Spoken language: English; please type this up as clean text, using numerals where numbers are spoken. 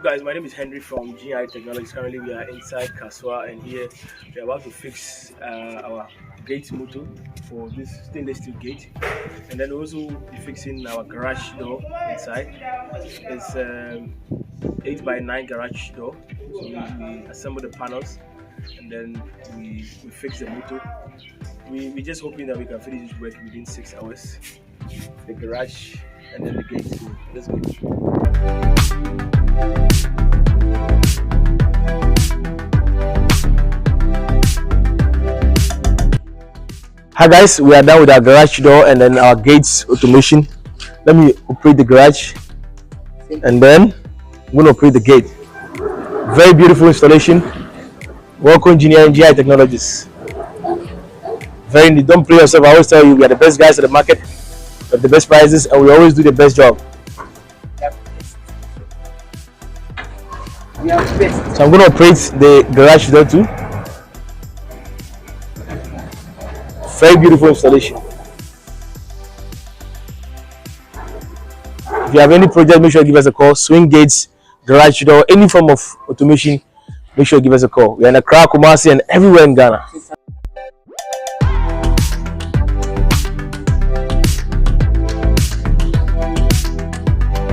guys? My name is Henry from GI Technologies. Currently, we are inside Kasoa, and here we are about to fix our gate motor for this stainless steel gate, and then also be fixing our garage door inside. It's 8x9 garage door. So we assemble the panels, and then we fix the motor. We just hoping that we can finish this work within 6 hours. The garage and then the gate. So let's go. Hi guys, we are done with our garage door and then our gates automation. Let me operate the garage and then I'm going to operate the gate. Very beautiful installation. Welcome Engineering GI Technologies. Very neat. Don't play yourself. I always tell you we are the best guys at the market, we have the best prices, and we always do the best job. So I'm going to operate the garage door too. Very beautiful installation. If you have any project, make sure you give us a call. Swing gates, garage door, any form of automation, make sure you give us a call. We are in Accra, Kumasi, and everywhere in Ghana.